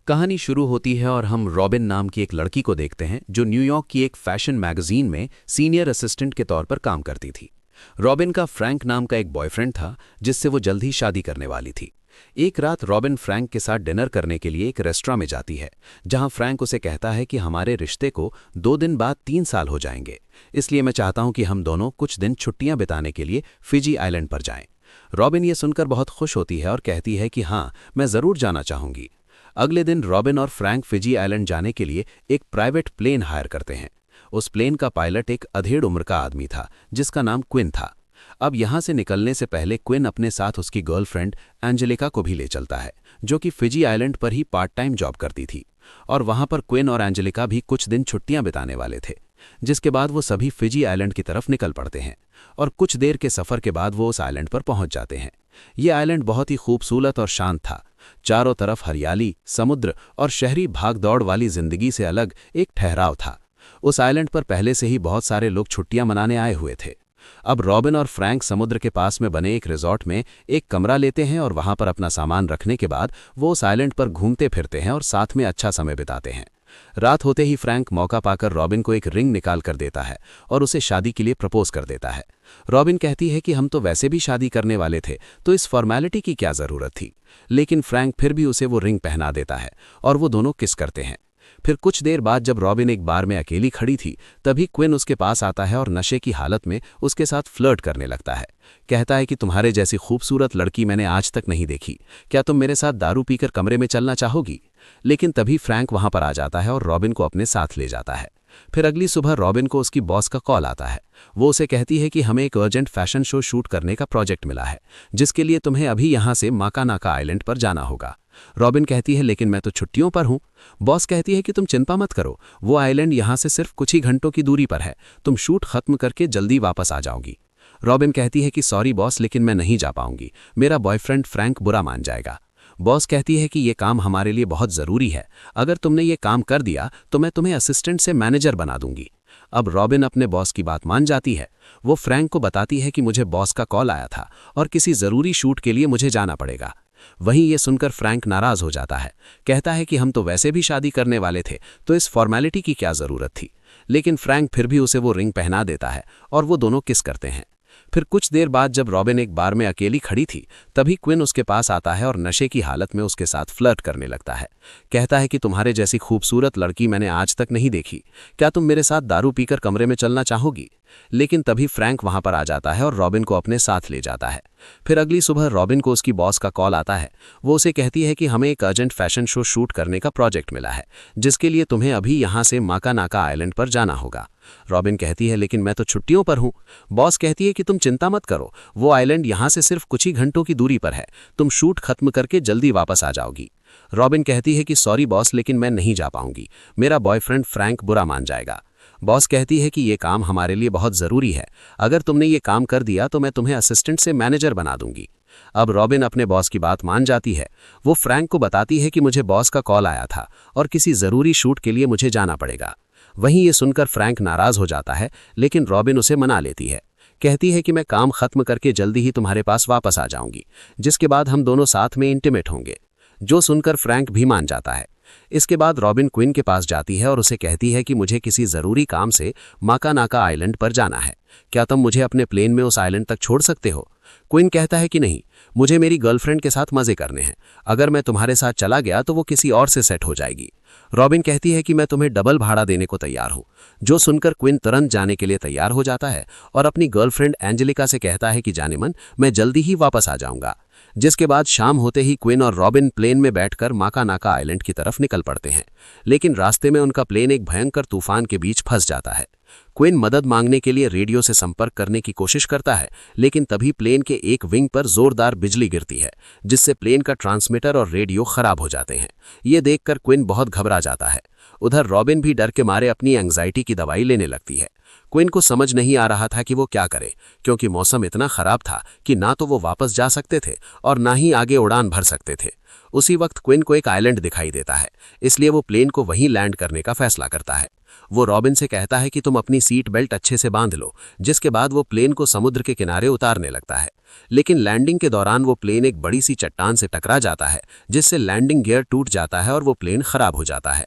कहानी शुरू होती है और हम रॉबिन नाम की एक लड़की को देखते हैं जो न्यूयॉर्क की एक फैशन मैगजीन में सीनियर असिस्टेंट के तौर पर काम करती थी। रॉबिन का फ्रैंक नाम का एक बॉयफ्रेंड था जिससे वो जल्द ही शादी करने वाली थी। एक रात रॉबिन फ्रैंक के साथ डिनर करने के लिए एक रेस्टोरेंट में जाती है जहां फ्रैंक उसे कहता है कि हमारे रिश्ते को 2 दिन बाद 3 साल हो जाएंगे, इसलिए मैं चाहता हूं कि हम दोनों कुछ दिन छुट्टियां बिताने के लिए फिजी आइलैंड पर जाएं। रॉबिन ये सुनकर बहुत खुश होती है और कहती है कि हाँ, मैं ज़रूर जाना चाहूंगी। अगले दिन रॉबिन और फ्रैंक फिजी आइलैंड जाने के लिए एक प्राइवेट प्लेन हायर करते हैं। उस प्लेन का पायलट एक अधेड़ उम्र का आदमी था जिसका नाम क्विन था। अब यहां से निकलने से पहले क्विन अपने साथ उसकी गर्लफ्रेंड एंजेलिका को भी ले चलता है, जो कि फिजी आइलैंड पर ही पार्ट टाइम जॉब करती थी। और वहां पर क्विन और एंजेलिका भी कुछ दिन छुट्टियां बिताने वाले थे, जिसके बाद वो सभी फिजी आइलैंड की तरफ निकल पड़ते हैं और कुछ देर के सफर के बाद वो उस आइलैंड पर पहुंच जाते हैं। ये आइलैंड बहुत ही खूबसूरत और शांत था। चारों तरफ हरियाली, समुद्र और शहरी भागदौड़ वाली जिंदगी से अलग एक ठहराव था। उस आइलैंड पर पहले से ही बहुत सारे लोग छुट्टियां मनाने आए हुए थे। अब रॉबिन और फ्रैंक समुद्र के पास में बने एक रिजॉर्ट में एक कमरा लेते हैं और वहां पर अपना सामान रखने के बाद वो उस आइलैंड पर घूमते फिरते हैं और साथ में अच्छा समय बिताते हैं। रात होते ही फ्रैंक मौका पाकर रॉबिन को एक रिंग निकाल कर देता है और उसे शादी के लिए प्रपोज कर देता है। रॉबिन कहती है कि हम तो वैसे भी शादी करने वाले थे, तो इस फॉर्मेलिटी की क्या जरूरत थी, लेकिन फ्रैंक फिर भी उसे वो रिंग पहना देता है और वो दोनों किस करते हैं। फिर कुछ देर बाद जब रॉबिन एक बार में अकेली खड़ी थी, तभी क्विन उसके पास आता है और नशे की हालत में उसके साथ फ्लर्ट करने लगता है। कहता है कि तुम्हारे जैसी खूबसूरत लड़की मैंने आज तक नहीं देखी, क्या तुम मेरे साथ दारू पीकर कमरे में चलना चाहोगी? लेकिन तभी फ्रैंक वहां पर आ जाता है और रॉबिन को अपने साथ ले जाता है। फिर अगली सुबह रॉबिन को उसकी बॉस का कॉल आता है। वो उसे कहती है कि हमें एक अर्जेंट फैशन शो शूट करने का प्रोजेक्ट मिला है, जिसके लिए तुम्हें अभी यहां से माकानाका आइलैंड पर जाना होगा। रॉबिन कहती है लेकिन मैं तो छुट्टियों पर हूं। बॉस कहती है कि तुम चिंता मत करो, वो आइलैंड यहां से सिर्फ कुछ ही घंटों की दूरी पर है, तुम शूट खत्म करके जल्दी वापस आ जाओगी। रॉबिन कहती है कि सॉरी बॉस, लेकिन मैं नहीं जा पाऊंगी, मेरा बॉयफ्रेंड फ्रैंक बुरा मान जाएगा। बॉस कहती है कि ये काम हमारे लिए बहुत ज़रूरी है, अगर तुमने ये काम कर दिया तो मैं तुम्हें असिस्टेंट से मैनेजर बना दूंगी। अब रॉबिन अपने बॉस की बात मान जाती है। वो फ्रैंक को बताती है कि मुझे बॉस का कॉल आया था और किसी ज़रूरी शूट के लिए मुझे जाना पड़ेगा। वहीं ये सुनकर फ्रैंक नाराज़ हो जाता है। कहता है कि हम तो वैसे भी शादी करने वाले थे, तो इस फॉर्मेलिटी की क्या ज़रूरत थी। लेकिन फ्रैंक फिर भी उसे वो रिंग पहना देता है और वो दोनों किस करते हैं। फिर कुछ देर बाद जब रॉबिन एक बार में अकेली खड़ी थी, तभी क्विन उसके पास आता है और नशे की हालत में उसके साथ फ्लर्ट करने लगता है। कहता है कि तुम्हारे जैसी खूबसूरत लड़की मैंने आज तक नहीं देखी, क्या तुम मेरे साथ दारू पीकर कमरे में चलना चाहोगी? लेकिन तभी फ्रैंक वहां पर आ जाता है और रॉबिन को अपने साथ ले जाता है। फिर अगली सुबह रॉबिन को उसकी बॉस का कॉल आता है। वो उसे कहती है कि हमें एक अर्जेंट फैशन शो शूट करने का प्रोजेक्ट मिला है, जिसके लिए तुम्हें अभी यहां से माकानाका आइलैंड पर जाना होगा। रॉबिन कहती है लेकिन मैं तो छुट्टियों पर हूं। बॉस कहती है कि तुम चिंता मत करो, वो आइलैंड यहां से सिर्फ कुछ ही घंटों की दूरी पर है, तुम शूट खत्म करके जल्दी वापस आ जाओगी। रॉबिन कहती है कि सॉरी बॉस, लेकिन मैं नहीं जा पाऊंगी, मेरा बॉयफ्रेंड फ्रैंक बुरा मान जाएगा। बॉस कहती है कि ये काम हमारे लिए बहुत ज़रूरी है, अगर तुमने ये काम कर दिया तो मैं तुम्हें असिस्टेंट से मैनेजर बना दूंगी। अब रॉबिन अपने बॉस की बात मान जाती है। वो फ्रैंक को बताती है कि मुझे बॉस का कॉल आया था और किसी ज़रूरी शूट के लिए मुझे जाना पड़ेगा। वहीं ये सुनकर फ्रैंक नाराज़ हो जाता है, लेकिन रॉबिन उसे मना लेती है। कहती है कि मैं काम खत्म करके जल्दी ही तुम्हारे पास वापस आ जाऊंगी, जिसके बाद हम दोनों साथ में इंटीमेट होंगे। जो सुनकर फ्रैंक भी मान जाता है। इसके बाद रॉबिन क्विन के पास जाती है और उसे कहती है कि मुझे किसी ज़रूरी काम से माकानाका आइलैंड पर जाना है, क्या तुम मुझे अपने प्लेन में उस आइलैंड तक छोड़ सकते हो? क्विन कहता है कि नहीं, मुझे मेरी गर्लफ्रेंड के साथ मज़े करने हैं, अगर मैं तुम्हारे साथ चला गया तो वो किसी और से सेट हो जाएगी। रॉबिन कहती है कि मैं तुम्हें डबल भाड़ा देने को तैयार हूँ। जो सुनकर क्विन तुरंत जाने के लिए तैयार हो जाता है और अपनी गर्लफ्रेंड एंजेलिका से कहता है कि जाने मन, मैं जल्दी ही वापस आ जाऊंगा। जिसके बाद शाम होते ही क्विन और रॉबिन प्लेन में बैठकर माकानाका आइलैंड की तरफ निकल पड़ते हैं, लेकिन रास्ते में उनका प्लेन एक भयंकर तूफान के बीच फंस जाता है। क्विन मदद मांगने के लिए रेडियो से संपर्क करने की कोशिश करता है, लेकिन तभी प्लेन के एक विंग पर जोरदार बिजली गिरती है, जिससे प्लेन का ट्रांसमीटर और रेडियो खराब हो जाते हैं। ये देखकर क्विन बहुत घबरा जाता है। उधर रॉबिन भी डर के मारे अपनी एंग्जाइटी की दवाई लेने लगती है। क्विन को समझ नहीं आ रहा था कि वो क्या करे, क्योंकि मौसम इतना खराब था कि ना तो वो वापस जा सकते थे और ना ही आगे उड़ान भर सकते थे। उसी वक्त क्विन को एक आइलैंड दिखाई देता है, इसलिए वो प्लेन को वहीं लैंड करने का फैसला करता है। वो रॉबिन से कहता है कि तुम अपनी सीट बेल्ट अच्छे से बांध लो, जिसके बाद वो प्लेन को समुद्र के किनारे उतारने लगता है। लेकिन लैंडिंग के दौरान वो प्लेन एक बड़ी सी चट्टान से टकरा जाता है, जिससे लैंडिंग गियर टूट जाता है और वो प्लेन खराब हो जाता है।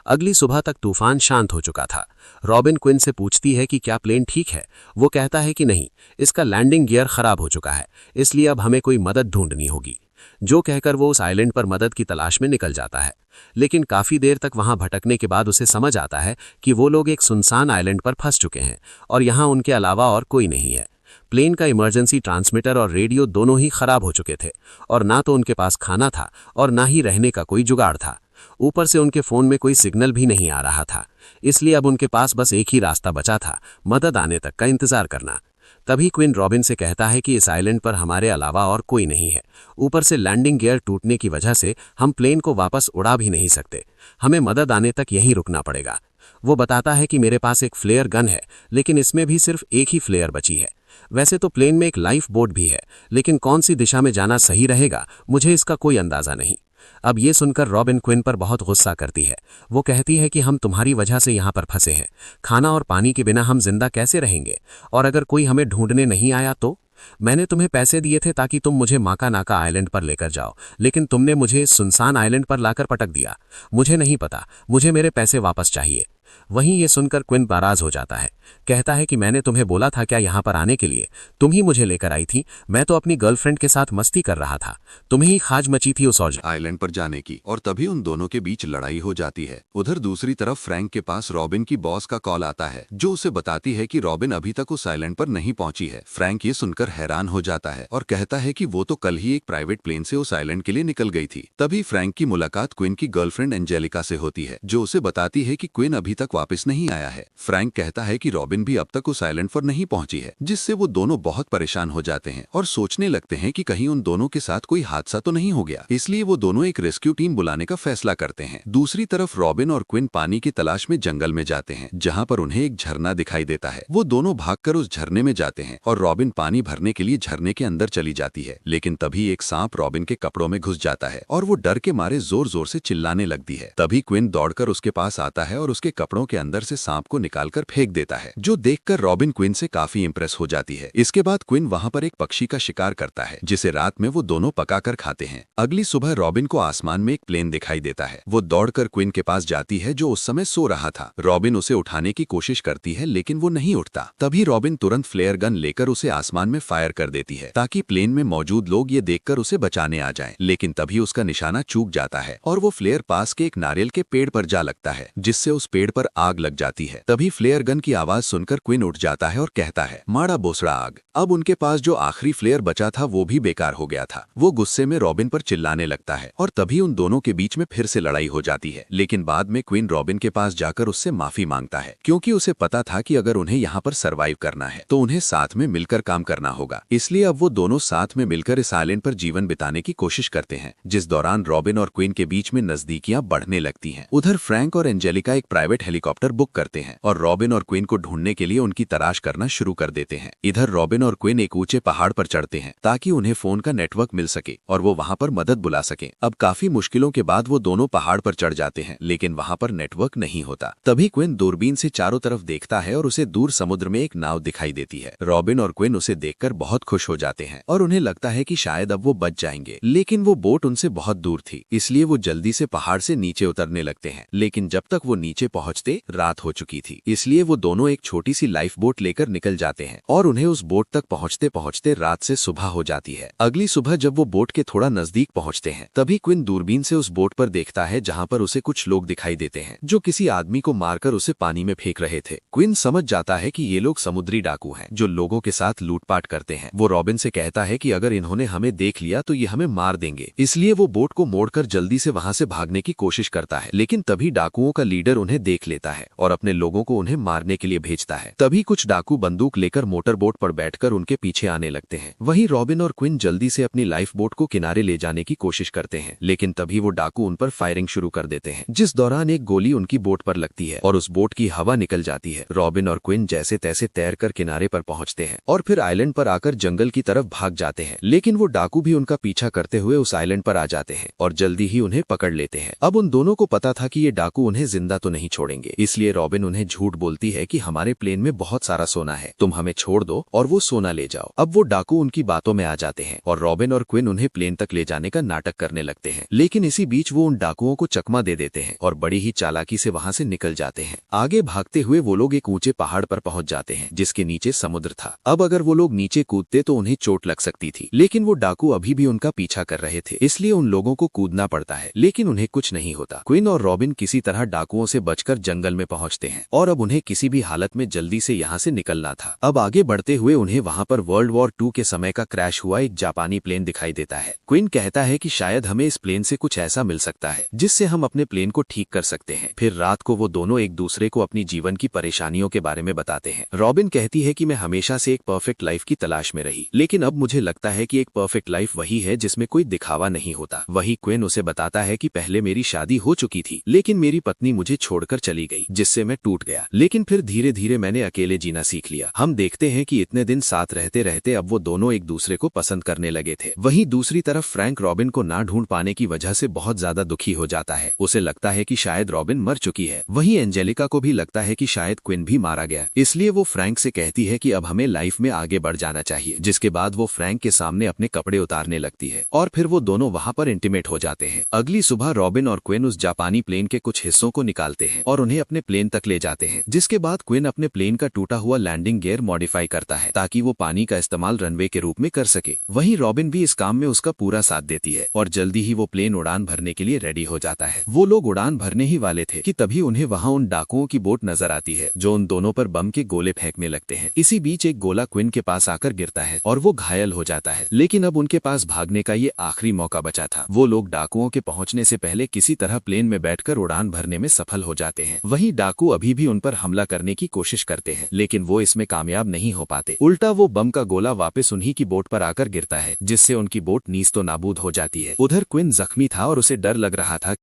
अगली सुबह तक तूफान शांत हो चुका था। रॉबिन क्विन से पूछती है कि क्या प्लेन ठीक है। वो कहता है कि नहीं, इसका लैंडिंग गियर खराब हो चुका है, इसलिए अब हमें कोई मदद ढूंढनी होगी। जो कहकर वो उस आइलैंड पर मदद की तलाश में निकल जाता है। लेकिन काफी देर तक वहां भटकने के बाद उसे समझ आता है कि वो लोग एक सुनसान आइलैंड पर फंस चुके हैं और यहां उनके अलावा और कोई नहीं है। प्लेन का इमरजेंसी ट्रांसमीटर और रेडियो दोनों ही खराब हो चुके थे और ना तो उनके पास खाना था और ना ही रहने का कोई जुगाड़ था। ऊपर से उनके फोन में कोई सिग्नल भी नहीं आ रहा था, इसलिए अब उनके पास बस एक ही रास्ता बचा था, मदद आने तक का इंतजार करना। तभी क्विन रॉबिन से कहता है कि इस आइलैंड पर हमारे अलावा और कोई नहीं है। ऊपर से लैंडिंग गियर टूटने की वजह से हम प्लेन को वापस उड़ा भी नहीं सकते। हमें मदद आने तक यहीं रुकना पड़ेगा। वो बताता है कि मेरे पास एक फ्लेयर गन है, लेकिन इसमें भी सिर्फ एक ही फ्लेयर बची है। वैसे तो प्लेन में एक लाइफ बोट भी है, लेकिन कौन सी दिशा में जाना सही रहेगा मुझे इसका कोई अंदाजा नहीं। अब ये सुनकर रॉबिन क्विन पर बहुत गुस्सा करती है। वो कहती है कि हम तुम्हारी वजह से यहाँ पर फंसे हैं। खाना और पानी के बिना हम जिंदा कैसे रहेंगे, और अगर कोई हमें ढूंढने नहीं आया तो? मैंने तुम्हें पैसे दिए थे ताकि तुम मुझे माका नाका आइलैंड पर लेकर जाओ, लेकिन तुमने मुझे इस सुनसान आइलैंड पर लाकर पटक दिया। मुझे नहीं पता, मुझे मेरे पैसे वापस चाहिए। वहीं ये सुनकर क्विन नाराज हो जाता है। कहता है कि मैंने तुम्हें बोला था क्या यहाँ पर आने के लिए? तुम ही मुझे लेकर आई थी। मैं तो अपनी गर्लफ्रेंड के साथ मस्ती कर रहा था, तुम्हें ही खाज मची थी उस आइलैंड पर जाने की, और तभी उन दोनों के बीच लड़ाई हो जाती है। उधर दूसरी तरफ फ्रैंक के पास रॉबिन की बॉस का कॉल आता है, जो उसे बताती है कि रॉबिन अभी तक उस आइलैंड पर नहीं पहुंची है। फ्रैंक ये सुनकर हैरान हो जाता है और कहता है कि वो तो कल ही एक प्राइवेट प्लेन से उस आइलैंड के लिए निकल गई थी। तभी फ्रैंक की मुलाकात क्विन की गर्लफ्रेंड एंजेलिका से होती है, जो उसे बताती है कि क्विन अभी तक वापस नहीं आया है। फ्रैंक कहता है कि रॉबिन भी अब तक उस आइलैंड पर नहीं पहुंची है, जिससे वो दोनों बहुत परेशान हो जाते हैं और सोचने लगते हैं कि कहीं उन दोनों के साथ कोई हादसा तो नहीं हो गया। इसलिए वो दोनों एक रेस्क्यू टीम बुलाने का फैसला करते हैं। दूसरी तरफ रॉबिन और क्विन पानी की तलाश में जंगल में जाते हैं, जहां पर उन्हें एक झरना दिखाई देता है। वो दोनों भागकर उस झरने में जाते हैं और रॉबिन पानी भरने के लिए झरने के अंदर चली जाती है। लेकिन तभी एक सांप रॉबिन के कपड़ों में घुस जाता है और वो डर के मारे जोर जोर से चिल्लाने लगती है। तभी क्विन दौड़कर उसके पास आता है और उसके कपड़ों के अंदर से सांप को निकालकर फेंक देता है, जो देखकर रॉबिन क्विन से काफी इंप्रेस हो जाती है। इसके बाद क्विन वहां पर एक पक्षी का शिकार करता है, जिसे रात में वो दोनों पकाकर खाते हैं। अगली सुबह रॉबिन को आसमान में एक प्लेन दिखाई देता है। वो दौड़कर क्विन के पास जाती है, जो उस समय सो रहा था। रॉबिन उसे उठाने की कोशिश करती है, लेकिन वो नहीं उठता। तभी रॉबिन तुरंत फ्लेयर गन लेकर उसे आसमान में फायर कर देती है, ताकि प्लेन में मौजूद लोग ये देखकर उसे बचाने आ जाएं। लेकिन तभी उसका निशाना चूक जाता है और वो फ्लेयर पास के एक नारियल के पेड़ पर जा लगता है, जिससे उस पेड़ पर आग लग जाती है। तभी फ्लेयर गन की आवाज सुनकर क्विन उठ जाता है और कहता है, माड़ा बोसड़ा आग। अब उनके पास जो आखिरी फ्लेयर बचा था वो भी बेकार हो गया था। वो गुस्से में रॉबिन पर चिल्लाने लगता है और तभी उन दोनों के बीच में फिर से लड़ाई हो जाती है। लेकिन बाद में क्विन रॉबिन के पास जाकर उससे माफी मांगता है, क्योंकि उसे पता था कि अगर उन्हें यहाँ पर सरवाइव करना है तो उन्हें साथ में मिलकर काम करना होगा। इसलिए अब वो दोनों साथ में मिलकर इस आइलैंड पर जीवन बिताने की कोशिश करते हैं, जिस दौरान रॉबिन और क्विन के बीच में नजदीकियां बढ़ने लगती हैं। उधर फ्रैंक और एंजेलिका एक प्राइवेट हेलीकॉप्टर बुक करते हैं और रॉबिन और क्विन को ढूंढने के लिए उनकी तलाश करना शुरू कर देते हैं। इधर रॉबिन और क्विन एक ऊंचे पहाड़ पर चढ़ते हैं, ताकि उन्हें फोन का नेटवर्क मिल सके और वो वहां पर मदद बुला सके। अब काफी मुश्किलों के बाद वो दोनों पहाड़ पर चढ़ जाते हैं, लेकिन वहां पर नेटवर्क नहीं होता। तभी क्विन दूरबीन से चारों तरफ देखता है और उसे दूर समुद्र में एक नाव दिखाई देती है। रॉबिन और क्विन उसे देखकर बहुत खुश हो जाते हैं और उन्हें लगता है कि शायद अब वो बच जाएंगे। लेकिन वो बोट उनसे बहुत दूर थी, इसलिए वो जल्दी से पहाड़ से नीचे उतरने लगते हैं। लेकिन जब तक वो नीचे पहुंचते रात हो चुकी थी, इसलिए वो दोनों एक छोटी सी लाइफ बोट लेकर निकल जाते हैं और उन्हें उस बोट तक पहुंचते पहुंचते रात से सुबह हो जाती है। अगली सुबह जब वो बोट के थोड़ा नजदीक पहुंचते हैं, तभी क्विन दूरबीन से उस बोट पर देखता है, जहां पर उसे कुछ लोग दिखाई देते हैं, जो किसी आदमी को मारकर उसे पानी में फेंक रहे थे। क्विन समझ जाता है कि ये लोग समुद्री डाकू हैं, जो लोगों के साथ लूटपाट करते हैं। वो रॉबिन से कहता है कि अगर इन्होंने हमें देख लिया तो ये हमें मार देंगे, इसलिए वो बोट को मोड़कर जल्दी से वहां से भागने की कोशिश करता है। लेकिन तभी डाकुओं का लीडर उन्हें देख देख लेता है और अपने लोगों को उन्हें मारने के लिए भेजता है। तभी कुछ डाकू बंदूक लेकर मोटर बोट पर बैठकर उनके पीछे आने लगते हैं। वहीं रॉबिन और क्विन जल्दी से अपनी लाइफ बोट को किनारे ले जाने की कोशिश करते हैं, लेकिन तभी वो डाकू उन पर फायरिंग शुरू कर देते हैं, जिस दौरान एक गोली उनकी बोट पर लगती है और उस बोट की हवा निकल जाती है। रॉबिन और क्विन जैसे तैसे तैरकर किनारे पर पहुंचते हैं और फिर आइलैंड पर आकर जंगल की तरफ भाग जाते हैं, लेकिन वो डाकू भी उनका पीछा करते हुए उस आइलैंड पर आ जाते हैं और जल्दी ही उन्हें पकड़ लेते हैं। अब उन दोनों को पता था कि ये डाकू उन्हें जिंदा तो नहीं छोड़ेंगे, इसलिए रॉबिन उन्हें झूठ बोलती है कि हमारे प्लेन में बहुत सारा सोना है, तुम हमें छोड़ दो और वो सोना ले जाओ। अब वो डाकू उनकी बातों में आ जाते हैं और रॉबिन और क्विन उन्हें प्लेन तक ले जाने का नाटक करने लगते हैं, लेकिन इसी बीच वो उन डाकुओं को चकमा दे देते हैं और बड़ी ही चालाकी से वहां से निकल जाते हैं। आगे भागते हुए वो लोग एक ऊंचे पहाड़ पर पहुंच जाते हैं जिसके नीचे समुद्र था। अब अगर वो लोग नीचे कूदते तो उन्हें चोट लग सकती थी, लेकिन वो डाकू अभी भी उनका पीछा कर रहे थे, इसलिए उन लोगों को कूदना पड़ता है, लेकिन उन्हें कुछ नहीं होता। क्विन और रॉबिन किसी तरह डाकुओं से बचकर जंगल में पहुंचते हैं और अब उन्हें किसी भी हालत में जल्दी से यहाँ से निकलना था। अब आगे बढ़ते हुए उन्हें वहाँ पर वर्ल्ड वॉर 2 के समय का क्रैश हुआ एक जापानी प्लेन दिखाई देता है। क्विन कहता है कि शायद हमें इस प्लेन से कुछ ऐसा मिल सकता है जिससे हम अपने प्लेन को ठीक कर सकते हैं। फिर रात को वो दोनों एक दूसरे को अपनी जीवन की परेशानियों के बारे में बताते हैं। रॉबिन कहती है कि मैं हमेशा से एक परफेक्ट लाइफ की तलाश में रही, लेकिन अब मुझे लगता है कि एक परफेक्ट लाइफ वही है जिसमें कोई दिखावा नहीं होता। वही क्विन उसे बताता है कि पहले मेरी शादी हो चुकी थी, लेकिन मेरी पत्नी मुझे छोड़कर चली गई, जिससे मैं टूट गया, लेकिन फिर धीरे धीरे मैंने अकेले जीना सीख लिया। हम देखते हैं कि इतने दिन साथ रहते रहते अब वो दोनों एक दूसरे को पसंद करने लगे थे। वहीं दूसरी तरफ फ्रैंक रॉबिन को ना ढूंढ पाने की वजह से बहुत ज्यादा दुखी हो जाता है। उसे लगता है कि शायद रॉबिन मर चुकी है। वहीं एंजेलिका को भी लगता है कि शायद क्विन भी मारा गया, इसलिए वो फ्रैंक से कहती है कि अब हमें लाइफ में आगे बढ़ जाना चाहिए, जिसके बाद वो फ्रैंक के सामने अपने कपड़े उतारने लगती है और फिर वो दोनों वहाँ पर इंटीमेट हो जाते हैं। अगली सुबह रॉबिन और क्विन उस जापानी प्लेन के कुछ हिस्सों को निकालते हैं और उन्हें अपने प्लेन तक ले जाते हैं, जिसके बाद क्विन अपने प्लेन का टूटा हुआ लैंडिंग गियर मॉडिफाई करता है ताकि वो पानी का इस्तेमाल रनवे के रूप में कर सके। वहीं रॉबिन भी इस काम में उसका पूरा साथ देती है और जल्दी ही वो प्लेन उड़ान भरने के लिए रेडी हो जाता है। वो लोग उड़ान भरने ही वाले थे कि तभी उन्हें वहाँ उन डाकुओं की बोट नजर आती है जो उन दोनों पर बम के गोले फेंकने लगते हैं। इसी बीच एक गोला क्विन के पास आकर गिरता है और वो घायल हो जाता है, लेकिन अब उनके पास भागने का ये आखिरी मौका बचा था। वो लोग डाकुओं के पहुंचने से पहले किसी तरह प्लेन में बैठकर उड़ान भरने में सफल हो जाते हैं। वहीं डाकू अभी भी उन पर हमला करने की कोशिश करते हैं, लेकिन वो इसमें कामयाब नहीं हो पाते। उल्टा वो बम का गोला वापस उन्हीं की बोट पर आकर गिरता है, जिससे उनकी बोट नीस्त नाबूद हो जाती है। उधर क्विन जख्मी था और उसे डर लग रहा था